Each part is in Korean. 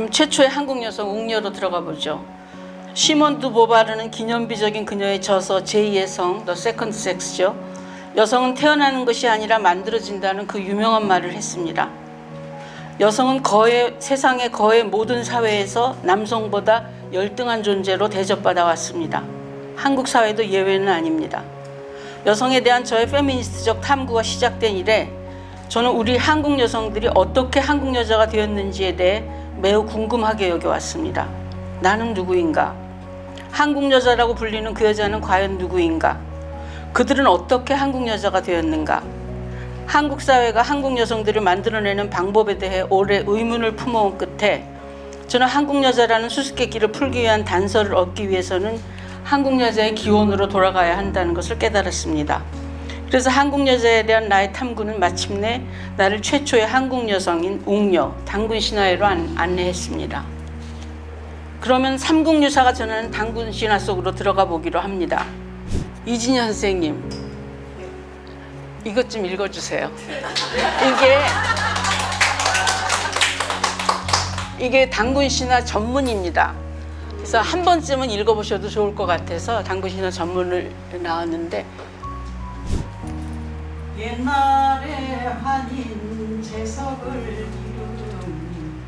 그럼 최초의 한국 여성 웅녀로 들어가 보죠. 시몬 드 보바르는 기념비적인 그녀의 저서 제2의 성, The Second Sex죠. 여성은 태어나는 것이 아니라 만들어진다는 그 유명한 말을 했습니다. 여성은 세상의 거의 모든 사회에서 남성보다 열등한 존재로 대접받아 왔습니다. 한국 사회도 예외는 아닙니다. 여성에 대한 저의 페미니스트적 탐구가 시작된 이래 저는 우리 한국 여성들이 어떻게 한국 여자가 되었는지에 대해 매우 궁금하게 여겨왔습니다. 나는 누구인가? 한국 여자라고 불리는 그 여자는 과연 누구인가? 그들은 어떻게 한국 여자가 되었는가? 한국 사회가 한국 여성들을 만들어내는 방법에 대해 오래 의문을 품어온 끝에 저는 한국 여자라는 수수께끼를 풀기 위한 단서를 얻기 위해서는 한국 여자의 기원으로 돌아가야 한다는 것을 깨달았습니다. 그래서 한국 여자에 대한 나의 탐구는 마침내 나를 최초의 한국 여성인 웅녀, 단군 신화회로 안내했습니다. 그러면 삼국유사가 전하는 단군 신화 속으로 들어가 보기로 합니다. 이진현 선생님, 이것 좀 읽어주세요. 이게 단군 신화 전문입니다. 그래서 한 번쯤은 읽어보셔도 좋을 것 같아서 단군 신화 전문을 나왔는데, 옛날에 환인 재석을 이루니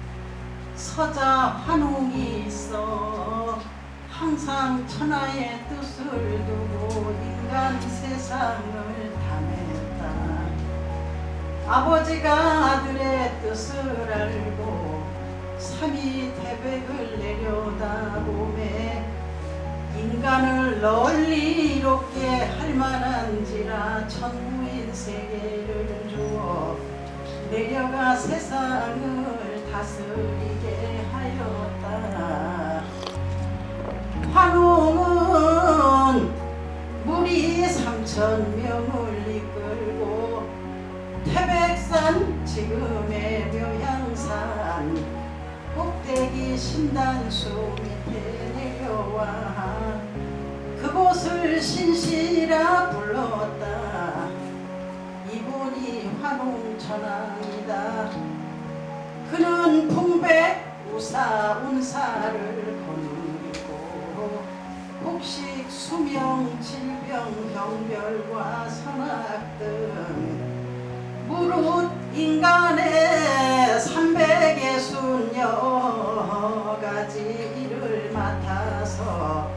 서자 환웅이 있어 항상 천하의 뜻을 두고 인간 세상을 탐했다. 아버지가 아들의 뜻을 알고 삼위 태백을 내려다보매 인간을 널리 이롭게 할 만한지라 천무인 세계를 주어 내려가 세상을 다스리게 하였다. 환웅은 무리 3,000명을 이끌고 태백산 지금의 묘양산 꼭대기 신단수 밑에 내려와 그곳을 신시라 불렀다. 이분이 환웅천왕이다. 그는 풍백 우사 운사를 거느리고 곡식 수명 질병 병별과 선악 등 무릇 인간의 360여 가지 일을 맡아서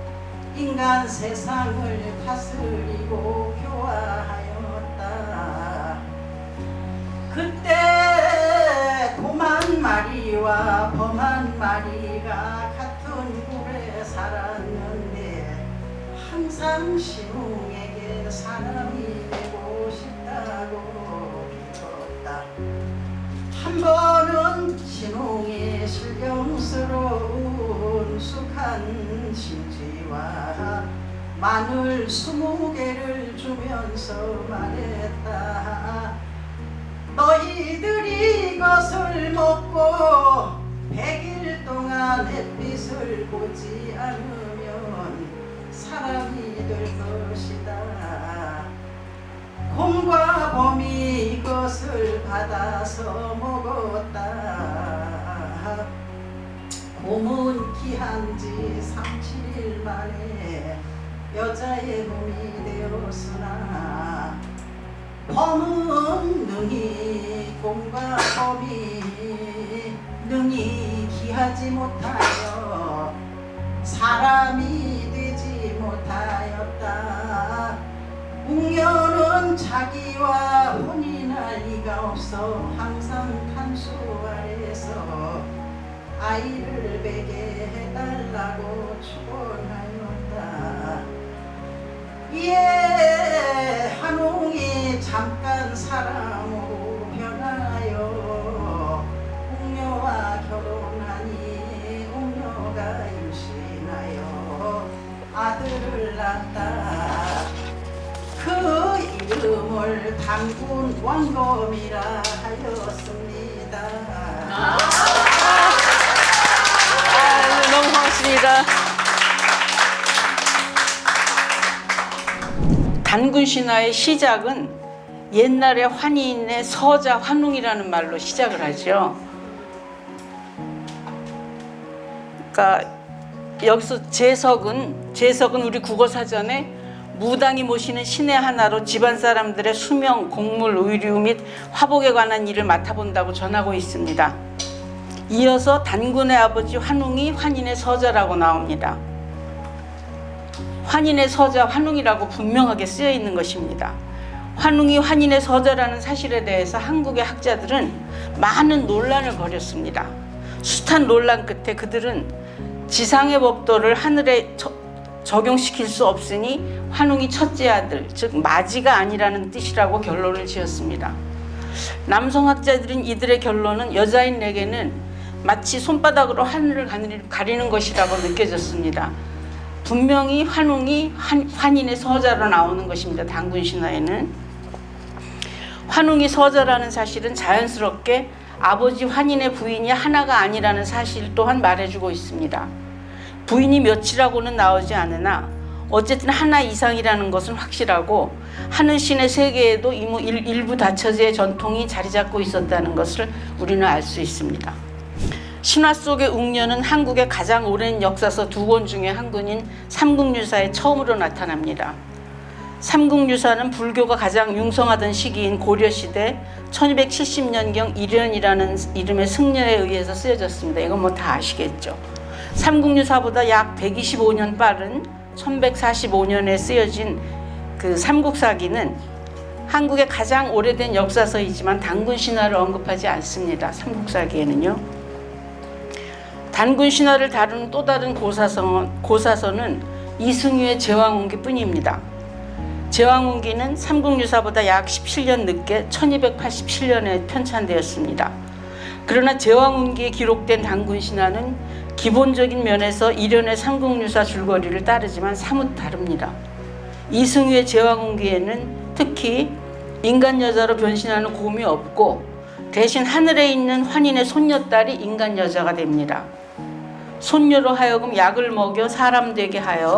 인간 세상을 다스리고 교화하였다. 그때 고만 마리와 범한 마리가 같은 굴에 살았는데 항상 신웅에게 사람이 되고 싶다고 빌었다. 한 번은 신웅이 실경스러운 숙한 심지와 마늘 20개를 주면서 말했다. 너희들이 이것을 먹고 100일 동안 햇빛을 보지 않으면 사람이 될 것이다. 곰과 곰이 이것을 받아서 먹었다. 곰은 기한지 3-7일 만에 여자의 몸이 되었으나 범은 능히 곰과 곰이 능히 기하지 못하여 사람이 되지 못하였다. 웅녀는 자기와 혼인할 리가 없어 항상 탄수 아래서 아이를 베게 해달라고 축원하였다. 이에 환웅이 잠깐 사람으로 변하여 웅녀와 결혼하니 웅녀가 임신하여 아들을 낳았다. 그 이름을 단군 왕검이라 하였습니다. 너무 고맙습니다. 단군 신화의 시작은 옛날에 환인의 서자 환웅이라는 말로 시작을 하죠. 그러니까 여기서 재석은 우리 국어사전에 무당이 모시는 신의 하나로 집안 사람들의 수명, 공물, 의류 및 화복에 관한 일을 맡아본다고 전하고 있습니다. 이어서 단군의 아버지 환웅이 환인의 서자라고 나옵니다. 환인의 서자, 환웅이라고 분명하게 쓰여 있는 것입니다. 환웅이 환인의 서자라는 사실에 대해서 한국의 학자들은 많은 논란을 벌였습니다. 숱한 논란 끝에 그들은 지상의 법도를 하늘에 적용시킬 수 없으니 환웅이 첫째 아들, 즉 마지가 아니라는 뜻이라고 결론을 지었습니다. 남성학자들은 이들의 결론은 여자인 내게는 마치 손바닥으로 하늘을 가리는 것이라고 느껴졌습니다. 분명히 환웅이 환인의 서자로 나오는 것입니다. 단군신화에는 환웅이 서자라는 사실은 자연스럽게 아버지 환인의 부인이 하나가 아니라는 사실 또한 말해주고 있습니다. 부인이 몇이라고는 나오지 않으나 어쨌든 하나 이상이라는 것은 확실하고 하늘신의 세계에도 일부 다처제의 전통이 자리 잡고 있었다는 것을 우리는 알 수 있습니다. 신화 속의 웅녀는 한국의 가장 오랜 역사서 두 권 중에 한 권인 삼국유사에 처음으로 나타납니다. 삼국유사는 불교가 가장 융성하던 시기인 고려시대 1270년경 일연이라는 이름의 승려에 의해서 쓰여졌습니다. 이건 뭐 다 아시겠죠. 삼국유사보다 약 125년 빠른 1145년에 쓰여진 그 삼국사기는 한국의 가장 오래된 역사서이지만 단군신화를 언급하지 않습니다. 삼국사기에는요. 단군신화를 다루는 또 다른 고사서는 이승유의 제왕운기뿐입니다. 제왕운기는 삼국유사보다 약 17년 늦게 1287년에 편찬되었습니다. 그러나 제왕운기에 기록된 단군신화는 기본적인 면에서 일연의 삼국유사 줄거리를 따르지만 사뭇 다릅니다. 이승유의 제왕운기에는 특히 인간 여자로 변신하는 곰이 없고 대신 하늘에 있는 환인의 손녀딸이 인간 여자가 됩니다. 손녀로 하여금 약을 먹여 사람 되게 하여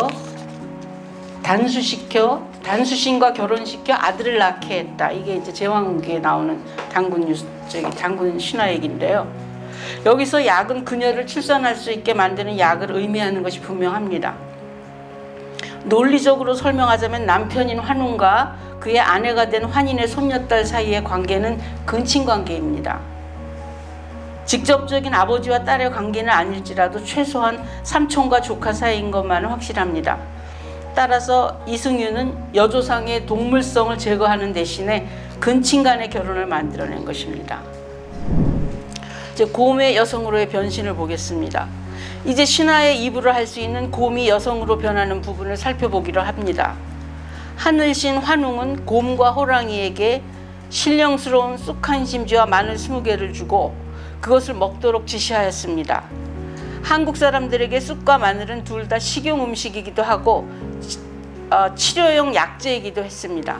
단수신과 결혼시켜 아들을 낳게 했다. 이게 이제 제왕운기에 나오는 단군 신화 얘기인데요. 여기서 약은 그녀를 출산할 수 있게 만드는 약을 의미하는 것이 분명합니다. 논리적으로 설명하자면 남편인 환웅과 그의 아내가 된 환인의 손녀딸 사이의 관계는 근친관계입니다. 직접적인 아버지와 딸의 관계는 아닐지라도 최소한 삼촌과 조카 사이인 것만은 확실합니다. 따라서 이승유는 여조상의 동물성을 제거하는 대신에 근친간의 결혼을 만들어낸 것입니다. 이제 곰의 여성으로의 변신을 보겠습니다. 이제 신화의 이부를 할 수 있는 곰이 여성으로 변하는 부분을 살펴보기로 합니다. 하늘신 환웅은 곰과 호랑이에게 신령스러운 쑥한 심지와 마늘 20개를 주고 그것을 먹도록 지시하였습니다. 한국 사람들에게 쑥과 마늘은 둘 다 식용 음식이기도 하고 치료용 약재이기도 했습니다.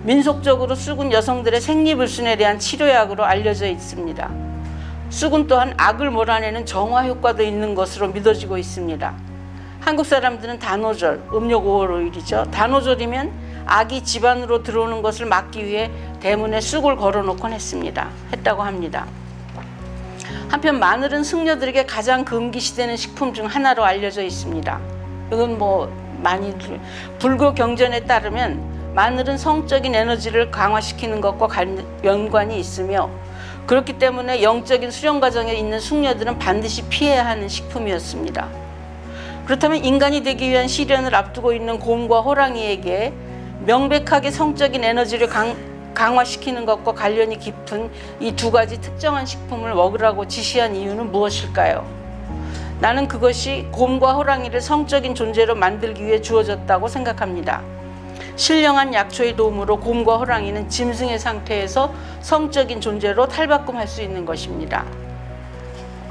민속적으로 쑥은 여성들의 생리불순에 대한 치료약으로 알려져 있습니다. 쑥은 또한 악을 몰아내는 정화 효과도 있는 것으로 믿어지고 있습니다. 한국 사람들은 단오절, 음력 5월 5일이죠. 단오절이면 악이 집안으로 들어오는 것을 막기 위해 대문에 쑥을 걸어놓곤 했다고 합니다. 한편 마늘은 승려들에게 가장 금기시되는 식품 중 하나로 알려져 있습니다. 이건 많이 불교 경전에 따르면 마늘은 성적인 에너지를 강화시키는 것과 연관이 있으며 그렇기 때문에 영적인 수련 과정에 있는 숙녀들은 반드시 피해야 하는 식품이었습니다. 그렇다면 인간이 되기 위한 시련을 앞두고 있는 곰과 호랑이에게 명백하게 성적인 에너지를 강화시키는 것과 관련이 깊은 이 두 가지 특정한 식품을 먹으라고 지시한 이유는 무엇일까요? 나는 그것이 곰과 호랑이를 성적인 존재로 만들기 위해 주어졌다고 생각합니다. 신령한 약초의 도움으로 곰과 호랑이는 짐승의 상태에서 성적인 존재로 탈바꿈할 수 있는 것입니다.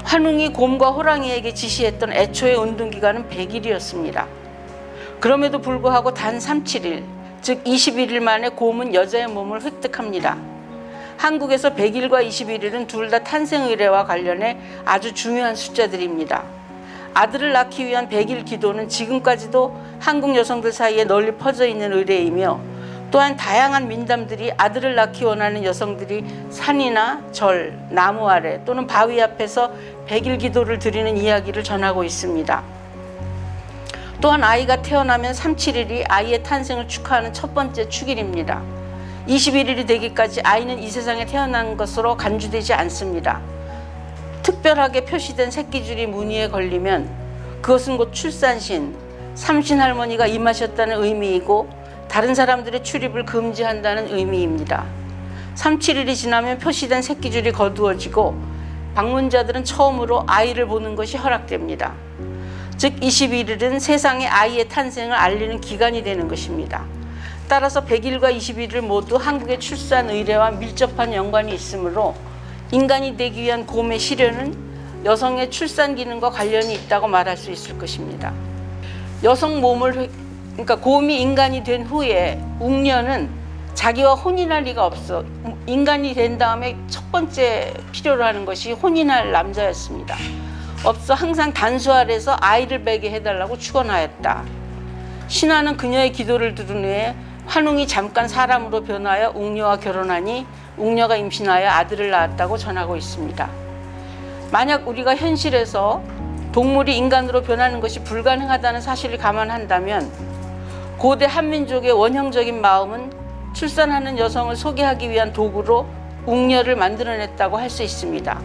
환웅이 곰과 호랑이에게 지시했던 애초의 운동기간은 100일이었습니다. 그럼에도 불구하고 단 37일, 즉 21일 만에 곰은 여자의 몸을 획득합니다. 한국에서 100일과 21일은 둘 다 탄생의례와 관련해 아주 중요한 숫자들입니다. 아들을 낳기 위한 100일 기도는 지금까지도 한국 여성들 사이에 널리 퍼져 있는 의례이며 또한 다양한 민담들이 아들을 낳기 원하는 여성들이 산이나 절, 나무 아래 또는 바위 앞에서 100일 기도를 드리는 이야기를 전하고 있습니다. 또한 아이가 태어나면 3-7일이 아이의 탄생을 축하하는 첫 번째 축일입니다. 21일이 되기까지 아이는 이 세상에 태어난 것으로 간주되지 않습니다. 특별하게 표시된 새끼줄이 무늬에 걸리면 그것은 곧 출산신, 삼신할머니가 임하셨다는 의미이고 다른 사람들의 출입을 금지한다는 의미입니다. 3-7일이 지나면 표시된 새끼줄이 거두어지고 방문자들은 처음으로 아이를 보는 것이 허락됩니다. 즉 21일은 세상에 아이의 탄생을 알리는 기간이 되는 것입니다. 따라서 100일과 21일 모두 한국의 출산 의례와 밀접한 연관이 있으므로 인간이 되기 위한 곰의 시련은 여성의 출산 기능과 관련이 있다고 말할 수 있을 것입니다. 여성 몸을 그러니까 곰이 인간이 된 후에 웅녀는 자기와 혼인할 리가 없어. 인간이 된 다음에 첫 번째 필요로 하는 것이 혼인할 남자였습니다. 없어 항상 단수 아래서 아이를 베게 해달라고 축원하였다. 신화는 그녀의 기도를 들은 후에 환웅이 잠깐 사람으로 변하여 웅녀와 결혼하니 웅녀가 임신하여 아들을 낳았다고 전하고 있습니다. 만약 우리가 현실에서 동물이 인간으로 변하는 것이 불가능하다는 사실을 감안한다면 고대 한민족의 원형적인 마음은 출산하는 여성을 소개하기 위한 도구로 웅녀를 만들어냈다고 할 수 있습니다.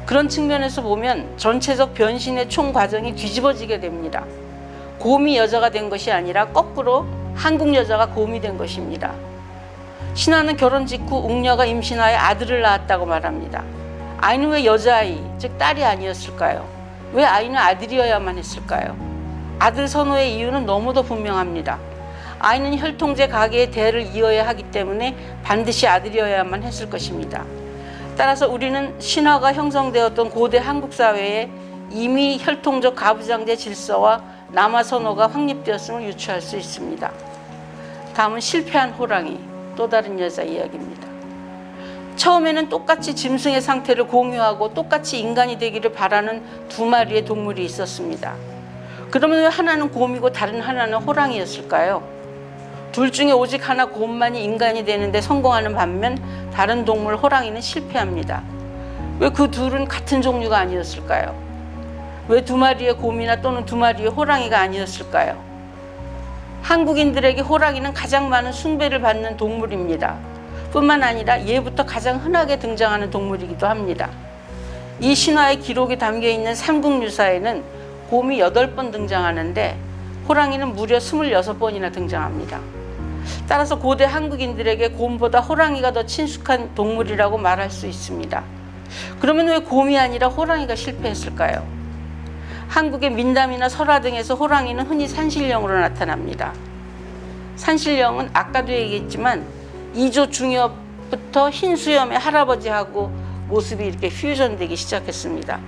그런 측면에서 보면 전체적 변신의 총 과정이 뒤집어지게 됩니다. 곰이 여자가 된 것이 아니라 거꾸로 한국 여자가 곰이 된 것입니다. 신화는 결혼 직후 웅녀가 임신하여 아들을 낳았다고 말합니다. 아이는 왜 여자아이, 즉 딸이 아니었을까요? 왜 아이는 아들이어야만 했을까요? 아들 선호의 이유는 너무도 분명합니다. 아이는 혈통제 가계의 대를 이어야 하기 때문에 반드시 아들이어야만 했을 것입니다. 따라서 우리는 신화가 형성되었던 고대 한국 사회에 이미 혈통적 가부장제 질서와 남아 선호가 확립되었음을 유추할 수 있습니다. 다음은 실패한 호랑이, 또 다른 여자 이야기입니다. 처음에는 똑같이 짐승의 상태를 공유하고 똑같이 인간이 되기를 바라는 두 마리의 동물이 있었습니다. 그러면 왜 하나는 곰이고 다른 하나는 호랑이였을까요? 둘 중에 오직 하나 곰만이 인간이 되는데 성공하는 반면 다른 동물 호랑이는 실패합니다. 왜 그 둘은 같은 종류가 아니었을까요? 왜 두 마리의 곰이나 또는 두 마리의 호랑이가 아니었을까요? 한국인들에게 호랑이는 가장 많은 숭배를 받는 동물입니다. 뿐만 아니라 예부터 가장 흔하게 등장하는 동물이기도 합니다. 이 신화의 기록이 담겨있는 삼국유사에는 곰이 8번 등장하는데 호랑이는 무려 26번이나 등장합니다. 따라서 고대 한국인들에게 곰보다 호랑이가 더 친숙한 동물이라고 말할 수 있습니다. 그러면 왜 곰이 아니라 호랑이가 실패했을까요? 한국의 민담이나 설화 등에서 호랑이는 흔히 산신령으로 나타납니다. 산신령은 아까도 얘기했지만 이조 중엽부터 흰수염의 할아버지하고 모습이 이렇게 퓨전되기 시작했습니다.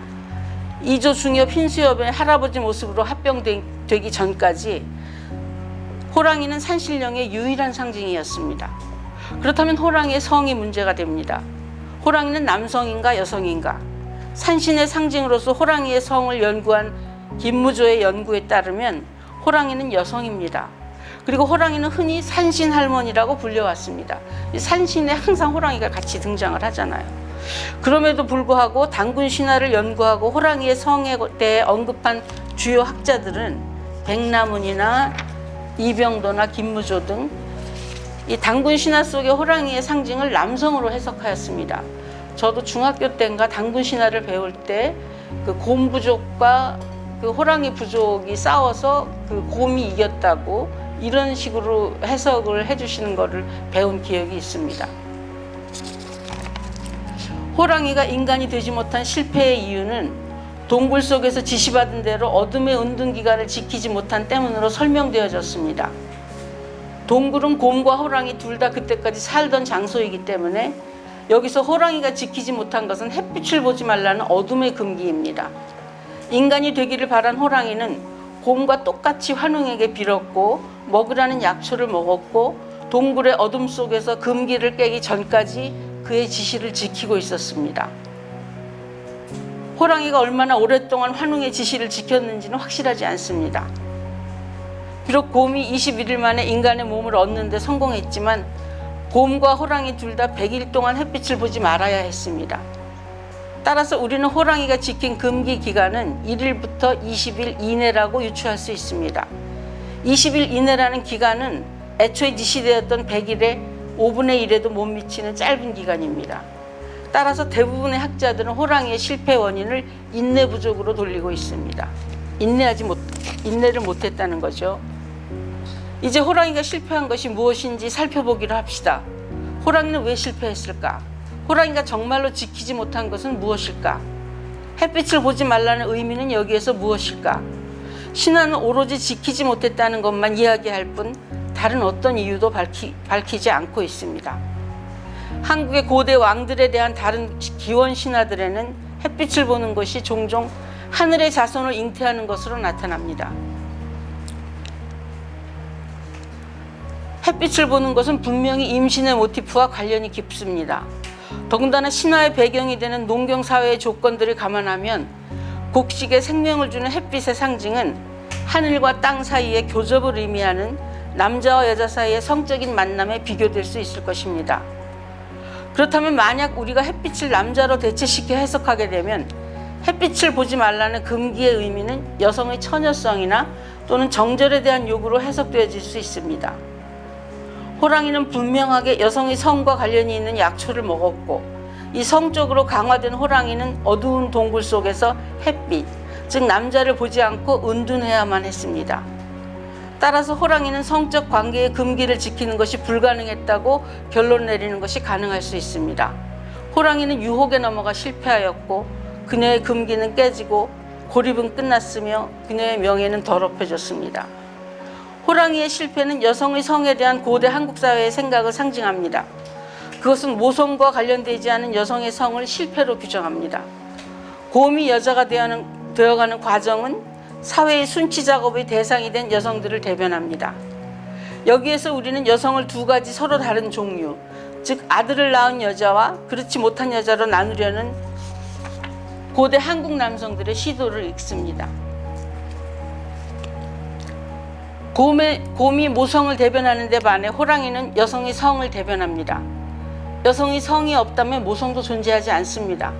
이조 중엽 흰수염의 할아버지 모습으로 합병되기 전까지 호랑이는 산신령의 유일한 상징이었습니다. 그렇다면 호랑이의 성이 문제가 됩니다. 호랑이는 남성인가 여성인가? 산신의 상징으로서 호랑이의 성을 연구한 김무조의 연구에 따르면 호랑이는 여성입니다. 그리고 호랑이는 흔히 산신할머니라고 불려왔습니다. 산신에 항상 호랑이가 같이 등장을 하잖아요. 그럼에도 불구하고 단군 신화를 연구하고 호랑이의 성에 대해 언급한 주요 학자들은 백나문이나 이병도나 김무조 등 이 단군 신화 속의 호랑이의 상징을 남성으로 해석하였습니다. 저도 중학교 때인가 단군 신화를 배울 때 그 곰 부족과 그 호랑이 부족이 싸워서 그 곰이 이겼다고 이런 식으로 해석을 해주시는 것을 배운 기억이 있습니다. 호랑이가 인간이 되지 못한 실패의 이유는 동굴 속에서 지시받은 대로 어둠의 운동기간을 지키지 못한 때문으로 설명되어졌습니다. 동굴은 곰과 호랑이 둘 다 그때까지 살던 장소이기 때문에 여기서 호랑이가 지키지 못한 것은 햇빛을 보지 말라는 어둠의 금기입니다. 인간이 되기를 바란 호랑이는 곰과 똑같이 환웅에게 빌었고 먹으라는 약초를 먹었고 동굴의 어둠 속에서 금기를 깨기 전까지 그의 지시를 지키고 있었습니다. 호랑이가 얼마나 오랫동안 환웅의 지시를 지켰는지는 확실하지 않습니다. 비록 곰이 21일 만에 인간의 몸을 얻는 데 성공했지만 곰과 호랑이 둘 다 100일 동안 햇빛을 보지 말아야 했습니다. 따라서 우리는 호랑이가 지킨 금기 기간은 1일부터 20일 이내라고 유추할 수 있습니다. 20일 이내라는 기간은 애초에 지시되었던 100일의 5분의 1에도 못 미치는 짧은 기간입니다. 따라서 대부분의 학자들은 호랑이의 실패 원인을 인내 부족으로 돌리고 있습니다. 인내를 못했다는 거죠. 이제 호랑이가 실패한 것이 무엇인지 살펴보기로 합시다. 호랑이는 왜 실패했을까? 호랑이가 정말로 지키지 못한 것은 무엇일까? 햇빛을 보지 말라는 의미는 여기에서 무엇일까? 신화는 오로지 지키지 못했다는 것만 이야기할 뿐 다른 어떤 이유도 밝히지 않고 있습니다. 한국의 고대 왕들에 대한 다른 기원 신화들에는 햇빛을 보는 것이 종종 하늘의 자손을 잉태하는 것으로 나타납니다. 햇빛을 보는 것은 분명히 임신의 모티프와 관련이 깊습니다. 더군다나 신화의 배경이 되는 농경 사회의 조건들을 감안하면 곡식에 생명을 주는 햇빛의 상징은 하늘과 땅 사이의 교접을 의미하는 남자와 여자 사이의 성적인 만남에 비교될 수 있을 것입니다. 그렇다면 만약 우리가 햇빛을 남자로 대체시켜 해석하게 되면 햇빛을 보지 말라는 금기의 의미는 여성의 처녀성이나 또는 정절에 대한 요구로 해석되어질 수 있습니다. 호랑이는 분명하게 여성의 성과 관련이 있는 약초를 먹었고 이 성적으로 강화된 호랑이는 어두운 동굴 속에서 햇빛, 즉 남자를 보지 않고 은둔해야만 했습니다. 따라서 호랑이는 성적 관계의 금기를 지키는 것이 불가능했다고 결론 내리는 것이 가능할 수 있습니다. 호랑이는 유혹에 넘어가 실패하였고 그녀의 금기는 깨지고 고립은 끝났으며 그녀의 명예는 더럽혀졌습니다. 호랑이의 실패는 여성의 성에 대한 고대 한국 사회의 생각을 상징합니다. 그것은 모성과 관련되지 않은 여성의 성을 실패로 규정합니다. 곰이 여자가 되어가는 과정은 사회의 순치 작업의 대상이 된 여성들을 대변합니다. 여기에서 우리는 여성을 두 가지 서로 다른 종류, 즉 아들을 낳은 여자와 그렇지 못한 여자로 나누려는 고대 한국 남성들의 시도를 읽습니다. 곰이 모성을 대변하는 데 반해 호랑이는 여성의 성을 대변합니다. 여성의 성이 없다면 모성도 존재하지 않습니다.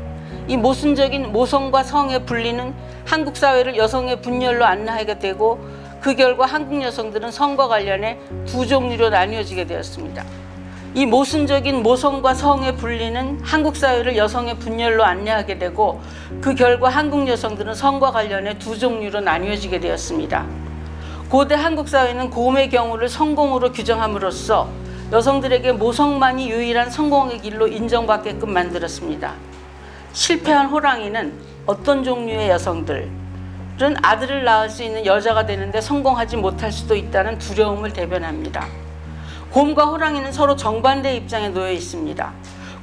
이 모순적인 모성과 성의 분리는 한국 사회를 여성의 분열로 안내하게 되고 그 결과 한국 여성들은 성과 관련해 두 종류로 나뉘어지게 되었습니다. 이 모순적인 모성과 성의 분리는 한국 사회를 여성의 분열로 안내하게 되고 그 결과 한국 여성들은 성과 관련해 두 종류로 나뉘어지게 되었습니다. 고대 한국 사회는 곰의 경우를 성공으로 규정함으로써 여성들에게 모성만이 유일한 성공의 길로 인정받게끔 만들었습니다. 실패한 호랑이는 어떤 종류의 여성들은 아들을 낳을 수 있는 여자가 되는데 성공하지 못할 수도 있다는 두려움을 대변합니다. 곰과 호랑이는 서로 정반대 입장에 놓여 있습니다.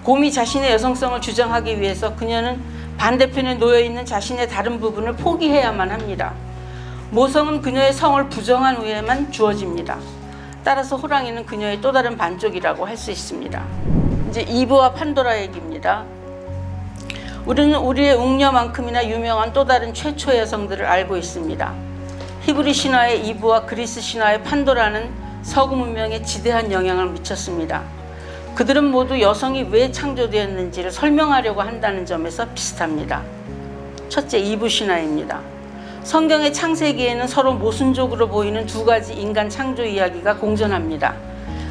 곰이 자신의 여성성을 주장하기 위해서 그녀는 반대편에 놓여 있는 자신의 다른 부분을 포기해야만 합니다. 모성은 그녀의 성을 부정한 후에만 주어집니다. 따라서 호랑이는 그녀의 또 다른 반쪽이라고 할 수 있습니다. 이제 이브와 판도라 얘기입니다. 우리는 우리의 웅녀만큼이나 유명한 또 다른 최초의 여성들을 알고 있습니다. 히브리 신화의 이브와 그리스 신화의 판도라는 서구 문명에 지대한 영향을 미쳤습니다. 그들은 모두 여성이 왜 창조되었는지를 설명하려고 한다는 점에서 비슷합니다. 첫째, 이브 신화입니다. 성경의 창세기에는 서로 모순적으로 보이는 두 가지 인간 창조 이야기가 공존합니다.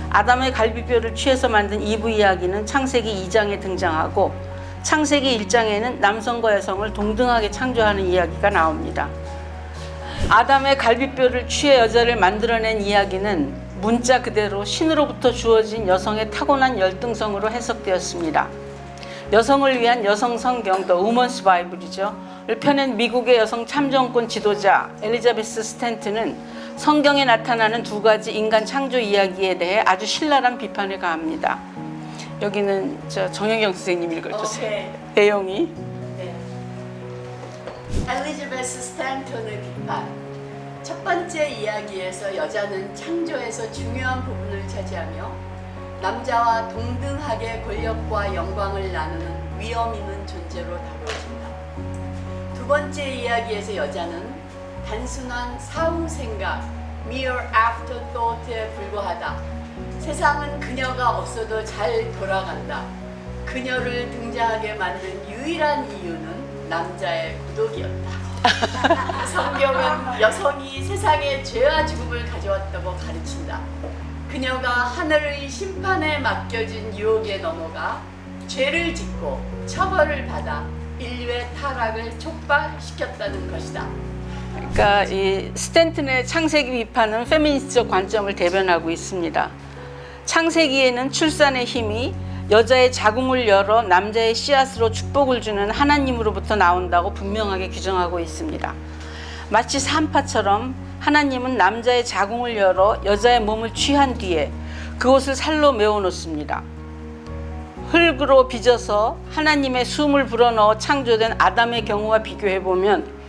아담의 갈비뼈를 취해서 만든 이브 이야기는 창세기 2장에 등장하고 창세기 1장에는 남성과 여성을 동등하게 창조하는 이야기가 나옵니다. 아담의 갈비뼈를 취해 여자를 만들어낸 이야기는 문자 그대로 신으로부터 주어진 여성의 타고난 열등성으로 해석되었습니다. 여성을 위한 여성 성경, The Woman's Bible이죠. 를 펴낸 미국의 여성 참정권 지도자 엘리자베스 스탠튼은 성경에 나타나는 두 가지 인간 창조 이야기에 대해 아주 신랄한 비판을 가합니다. 여기는 정혜경 선생님 읽어주세요. 오케이. 내용이. 네. 엘리자베스 스탠턴의 비판. 첫 번째 이야기에서 여자는 창조에서 중요한 부분을 차지하며 남자와 동등하게 권력과 영광을 나누는 위험 있는 존재로 다루어진다. 두 번째 이야기에서 여자는 단순한 사후 생각, mere afterthought에 불과하다. 세상은 그녀가 없어도 잘 돌아간다. 그녀를 등장하게 만든 유일한 이유는 남자의 구독이었다. 성경은 여성이 세상에 죄와 죽음을 가져왔다고 가르친다. 그녀가 하늘의 심판에 맡겨진 유혹에 넘어가 죄를 짓고 처벌을 받아 인류의 타락을 촉발시켰다는 것이다. 그러니까 이 스탠튼의 창세기 비판은 페미니스트적 관점을 대변하고 있습니다. 창세기에는 출산의 힘이 여자의 자궁을 열어 남자의 씨앗으로 축복을 주는 하나님으로부터 나온다고 분명하게 규정하고 있습니다. 마치 산파처럼 하나님은 남자의 자궁을 열어 여자의 몸을 취한 뒤에 그곳을 살로 메워놓습니다. 흙으로 빚어서 하나님의 숨을 불어넣어 창조된 아담의 경우와 비교해보면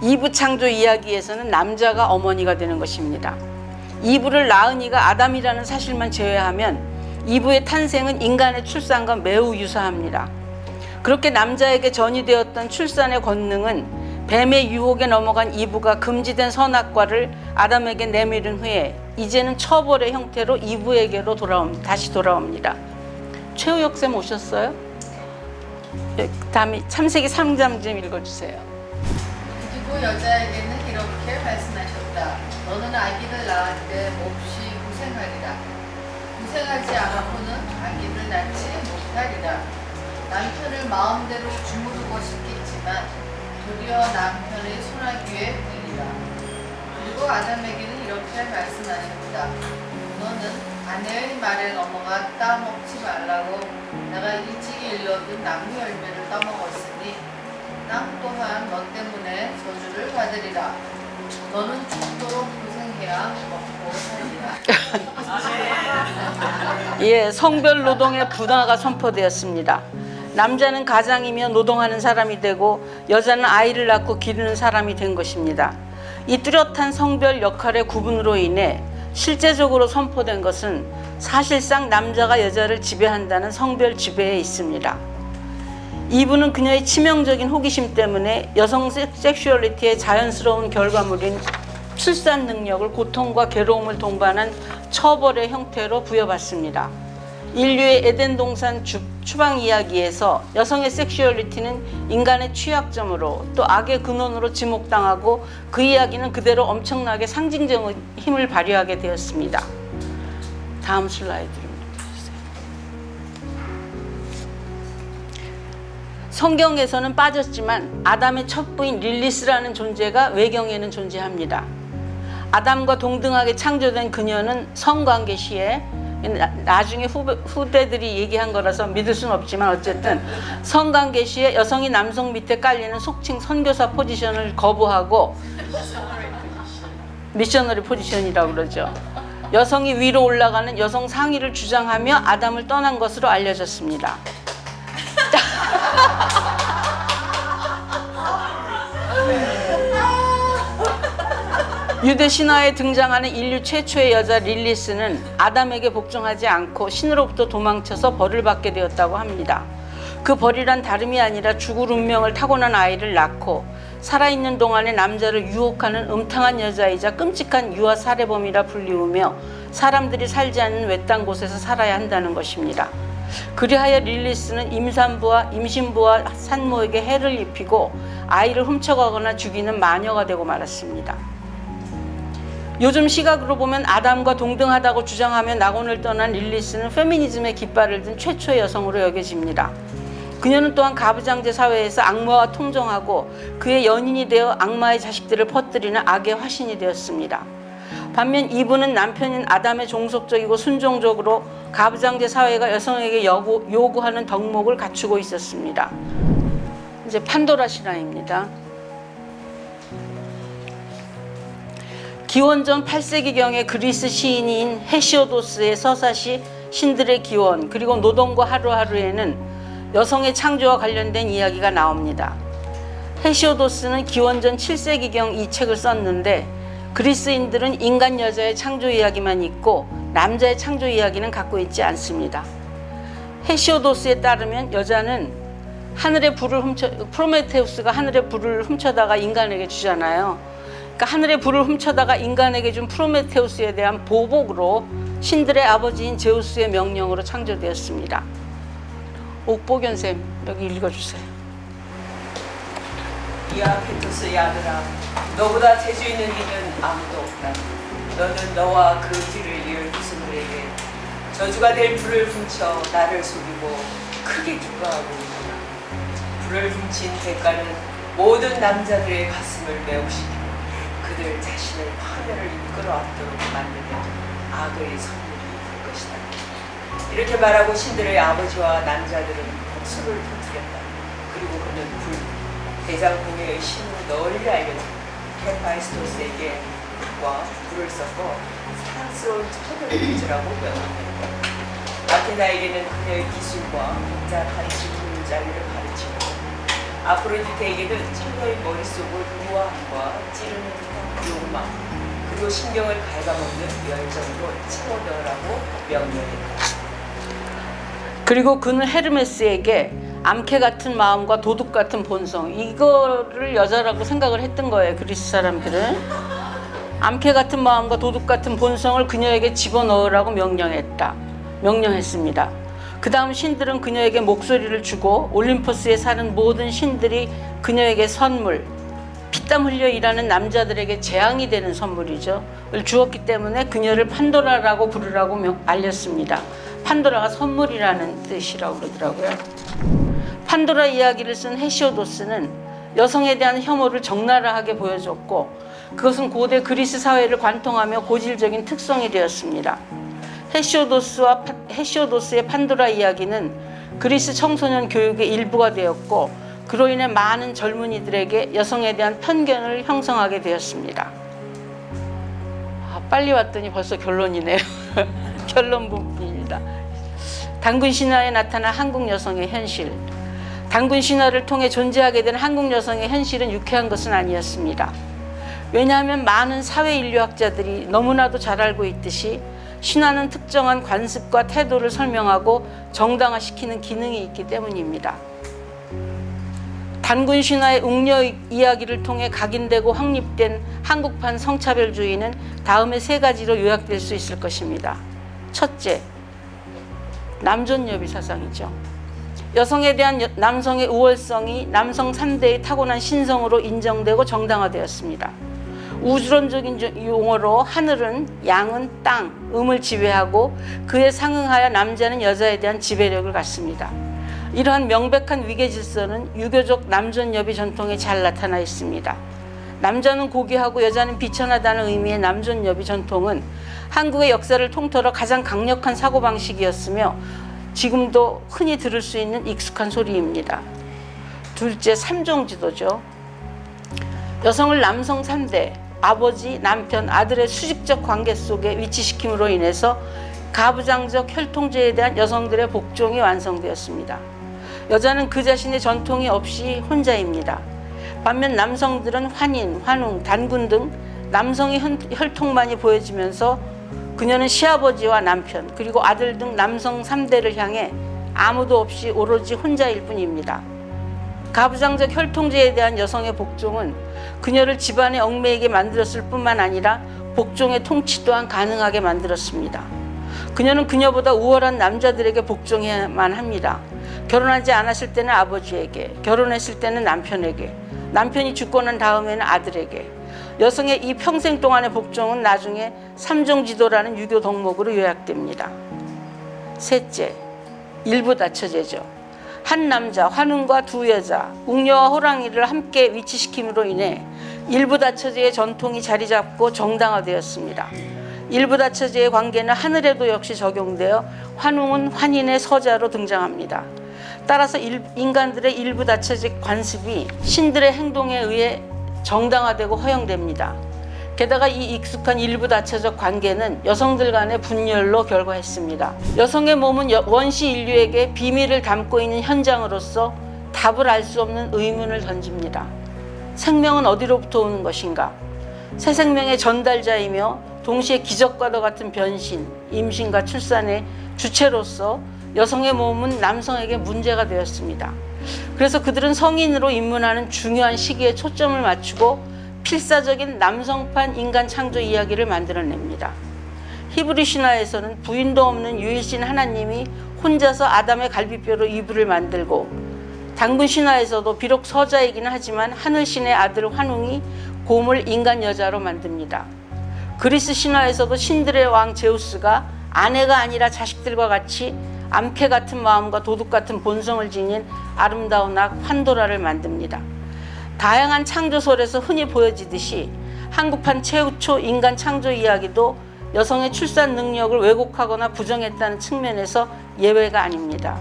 이브 창조 이야기에서는 남자가 어머니가 되는 것입니다. 이브를 낳은 이가 아담이라는 사실만 제외하면 이브의 탄생은 인간의 출산과 매우 유사합니다. 그렇게 남자에게 전이되었던 출산의 권능은 뱀의 유혹에 넘어간 이브가 금지된 선악과를 아담에게 내밀은 후에 이제는 처벌의 형태로 이브에게로 다시 돌아옵니다. 최우혁 쌤 오셨어요? 다음에 창세기 3장 좀 읽어주세요. 그리고 여자에게는 이렇게 말씀하셨다. 너는 아기를 낳을 때 몹시 고생하리라. 고생하지 않고는 아기를 낳지 못하리라. 남편을 마음대로 주무르고 싶겠지만 도리어 남편의 손아귀에 들리라. 그리고 아담에게는 이렇게 말씀하셨다. 너는 아내의 말에 넘어가 따먹지 말라고 내가 일찍이 일러둔 나무 열매를 따먹었으니 땅 또한 너 때문에 저주를 받으리라. 너는 죽도록 고생해야 먹고 살리라. 예, 성별 노동의 분화가 선포되었습니다. 남자는 가장이며 노동하는 사람이 되고 여자는 아이를 낳고 기르는 사람이 된 것입니다. 이 뚜렷한 성별 역할의 구분으로 인해 실제적으로 선포된 것은 사실상 남자가 여자를 지배한다는 성별 지배에 있습니다. 이브는 그녀의 치명적인 호기심 때문에 여성 섹슈얼리티의 자연스러운 결과물인 출산 능력을 고통과 괴로움을 동반한 처벌의 형태로 부여받습니다. 인류의 에덴 동산 추방 이야기에서 여성의 섹슈얼리티는 인간의 취약점으로 또 악의 근원으로 지목당하고 그 이야기는 그대로 엄청나게 상징적 힘을 발휘하게 되었습니다. 다음 슬라이드를 보세요. 성경에서는 빠졌지만 아담의 첫 부인 릴리스라는 존재가 외경에는 존재합니다. 아담과 동등하게 창조된 그녀는 성관계 시에 나중에 후대들이 얘기한 거라서 믿을 수는 없지만 어쨌든 성관계 시에 여성이 남성 밑에 깔리는 속칭 선교사 포지션을 거부하고 미셔너리 포지션이라고 그러죠. 여성이 위로 올라가는 여성 상위를 주장하며 아담을 떠난 것으로 알려졌습니다. 유대 신화에 등장하는 인류 최초의 여자 릴리스는 아담에게 복종하지 않고 신으로부터 도망쳐서 벌을 받게 되었다고 합니다. 그 벌이란 다름이 아니라 죽을 운명을 타고난 아이를 낳고 살아있는 동안에 남자를 유혹하는 음탕한 여자이자 끔찍한 유아 살해범이라 불리우며 사람들이 살지 않는 외딴 곳에서 살아야 한다는 것입니다. 그리하여 릴리스는 임산부와 임신부와 산모에게 해를 입히고 아이를 훔쳐가거나 죽이는 마녀가 되고 말았습니다. 요즘 시각으로 보면 아담과 동등하다고 주장하며 낙원을 떠난 릴리스는 페미니즘의 깃발을 든 최초의 여성으로 여겨집니다. 그녀는 또한 가부장제 사회에서 악마와 통정하고 그의 연인이 되어 악마의 자식들을 퍼뜨리는 악의 화신이 되었습니다. 반면 이브는 남편인 아담의 종속적이고 순종적으로 가부장제 사회가 여성에게 요구하는 덕목을 갖추고 있었습니다. 이제 판도라 신화입니다. 기원전 8세기경의 그리스 시인인 헤시오도스의 서사시 신들의 기원 그리고 노동과 하루하루에는 여성의 창조와 관련된 이야기가 나옵니다. 헤시오도스는 기원전 7세기경 이 책을 썼는데 그리스인들은 인간 여자의 창조 이야기만 있고 남자의 창조 이야기는 갖고 있지 않습니다. 헤시오도스에 따르면 여자는 하늘의 불을 프로메테우스가 하늘의 불을 훔쳐다가 인간에게 주잖아요. 그러니까 하늘의 불을 훔쳐다가 인간에게 준 프로메테우스에 대한 보복으로 신들의 아버지인 제우스의 명령으로 창조되었습니다. 옥보견쌤 여기 읽어주세요. 이야 페토스의 아들아, 너보다 재주 있는 이는 아무도 없다. 너는 너와 그 뒤를 이을 후손들에게 저주가 될 불을 훔쳐 나를 속이고 크게 기뻐하고 있구나. 불을 훔친 대가는 모든 남자들의 가슴을 매혹시키고 그들 자신의 파멸을 이끌어왔도록 만드는 악의 선물이 될 것이다. 이렇게 말하고 신들의 아버지와 남자들은 복수를 터뜨렸다. 그리고 그는 불, 대장공의 신으로 널리 알려진 헤파이스토스에게 불과 불을 섞어 사랑스러운 천연의 기술라고 명함했다. 아테나에게는 그녀의 기술과 복잡한 직분자리를 가르치고 아프로디테에게는 처녀의 머릿속을 우아함과 찌르는 듯한 욕망 그리고 신경을 갉아먹는 열정으로 채워넣으라고 명령했다. 그리고 그는 헤르메스에게 암캐 같은 마음과 도둑 같은 본성, 이거를 여자라고 생각을 했던 거예요. 그리스 사람들은 암캐 같은 마음과 도둑 같은 본성을 그녀에게 집어넣으라고 명령했습니다. 그 다음 신들은 그녀에게 목소리를 주고 올림포스에 사는 모든 신들이 그녀에게 선물, 피땀 흘려 일하는 남자들에게 재앙이 되는 선물이죠. 을 주었기 때문에 그녀를 판도라라고 부르라고 알렸습니다. 판도라가 선물이라는 뜻이라고 그러더라고요. 판도라 이야기를 쓴 헤시오도스는 여성에 대한 혐오를 적나라하게 보여줬고 그것은 고대 그리스 사회를 관통하며 고질적인 특성이 되었습니다. 헤시오도스의 판도라 이야기는 그리스 청소년 교육의 일부가 되었고 그로 인해 많은 젊은이들에게 여성에 대한 편견을 형성하게 되었습니다. 빨리 왔더니 벌써 결론이네요. 결론 부분입니다. 단군 신화에 나타난 한국 여성의 현실. 단군 신화를 통해 존재하게 된 한국 여성의 현실은 유쾌한 것은 아니었습니다. 왜냐하면 많은 사회인류학자들이 너무나도 잘 알고 있듯이 신화는 특정한 관습과 태도를 설명하고 정당화시키는 기능이 있기 때문입니다. 단군 신화의 웅녀 이야기를 통해 각인되고 확립된 한국판 성차별주의는 다음의 세 가지로 요약될 수 있을 것입니다. 첫째, 남존여비 사상이죠. 여성에 대한 남성의 우월성이 남성 3대의 타고난 신성으로 인정되고 정당화되었습니다. 우주론적인 용어로 하늘은, 양은 땅, 음을 지배하고 그에 상응하여 남자는 여자에 대한 지배력을 갖습니다. 이러한 명백한 위계 질서는 유교적 남존여비 전통에 잘 나타나 있습니다. 남자는 고귀하고 여자는 비천하다는 의미의 남존여비 전통은 한국의 역사를 통틀어 가장 강력한 사고방식이었으며 지금도 흔히 들을 수 있는 익숙한 소리입니다. 둘째, 삼종지도죠. 여성을 남성 3대, 아버지, 남편, 아들의 수직적 관계 속에 위치시킴으로 인해서 가부장적 혈통제에 대한 여성들의 복종이 완성되었습니다. 여자는 그 자신의 전통이 없이 혼자입니다. 반면 남성들은 환인, 환웅, 단군 등 남성의 혈통만이 보여지면서 그녀는 시아버지와 남편 그리고 아들 등 남성 3대를 향해 아무도 없이 오로지 혼자일 뿐입니다. 가부장적 혈통제에 대한 여성의 복종은 그녀를 집안의 얽매이게 만들었을 뿐만 아니라 복종의 통치 또한 가능하게 만들었습니다. 그녀는 그녀보다 우월한 남자들에게 복종해야만 합니다. 결혼하지 않았을 때는 아버지에게, 결혼했을 때는 남편에게, 남편이 죽고 난 다음에는 아들에게. 여성의 이 평생 동안의 복종은 나중에 삼종지도라는 유교 덕목으로 요약됩니다. 셋째, 일부다처제죠. 한 남자, 환웅과 두 여자, 웅녀와 호랑이를 함께 위치시킴으로 인해 일부다처제의 전통이 자리 잡고 정당화되었습니다. 일부다처제의 관계는 하늘에도 역시 적용되어 환웅은 환인의 서자로 등장합니다. 따라서 인간들의 일부다처제 관습이 신들의 행동에 의해 정당화되고 허용됩니다. 게다가 이 익숙한 일부다처적 관계는 여성들 간의 분열로 결과했습니다. 여성의 몸은 원시 인류에게 비밀을 담고 있는 현장으로서 답을 알 수 없는 의문을 던집니다. 생명은 어디로부터 오는 것인가? 새 생명의 전달자이며 동시에 기적과도 같은 변신, 임신과 출산의 주체로서 여성의 몸은 남성에게 문제가 되었습니다. 그래서 그들은 성인으로 입문하는 중요한 시기에 초점을 맞추고 필사적인 남성판 인간 창조 이야기를 만들어냅니다. 히브리 신화에서는 부인도 없는 유일신 하나님이 혼자서 아담의 갈비뼈로 이브를 만들고, 단군 신화에서도 비록 서자이기는 하지만 하늘신의 아들 환웅이 곰을 인간 여자로 만듭니다. 그리스 신화에서도 신들의 왕 제우스가 아내가 아니라 자식들과 같이 암캐 같은 마음과 도둑 같은 본성을 지닌 아름다운 악 판도라를 만듭니다. 다양한 창조설에서 흔히 보여지듯이 한국판 최초 인간 창조 이야기도 여성의 출산 능력을 왜곡하거나 부정했다는 측면에서 예외가 아닙니다.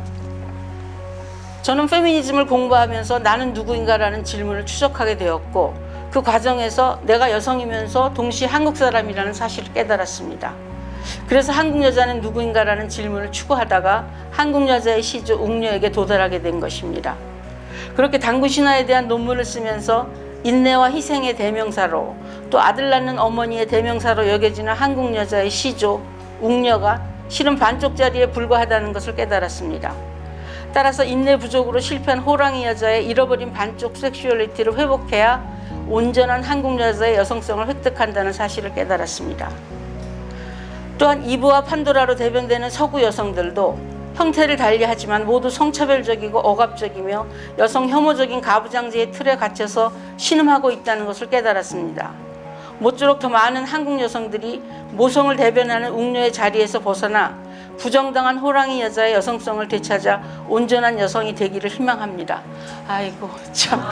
저는 페미니즘을 공부하면서 나는 누구인가라는 질문을 추적하게 되었고, 그 과정에서 내가 여성이면서 동시에 한국 사람이라는 사실을 깨달았습니다. 그래서 한국 여자는 누구인가라는 질문을 추구하다가 한국 여자의 시조 웅녀에게 도달하게 된 것입니다. 그렇게 단군 신화에 대한 논문을 쓰면서 인내와 희생의 대명사로, 또 아들 낳는 어머니의 대명사로 여겨지는 한국 여자의 시조 웅녀가 실은 반쪽짜리에 불과하다는 것을 깨달았습니다. 따라서 인내 부족으로 실패한 호랑이 여자의 잃어버린 반쪽 섹슈얼리티를 회복해야 온전한 한국 여자의 여성성을 획득한다는 사실을 깨달았습니다. 또한 이브와 판도라로 대변되는 서구 여성들도 형태를 달리하지만 모두 성차별적이고 억압적이며 여성 혐오적인 가부장제의 틀에 갇혀서 신음하고 있다는 것을 깨달았습니다. 모쪼록 더 많은 한국 여성들이 모성을 대변하는 웅녀의 자리에서 벗어나 부정당한 호랑이 여자의 여성성을 되찾아 온전한 여성이 되기를 희망합니다. 아이고 참.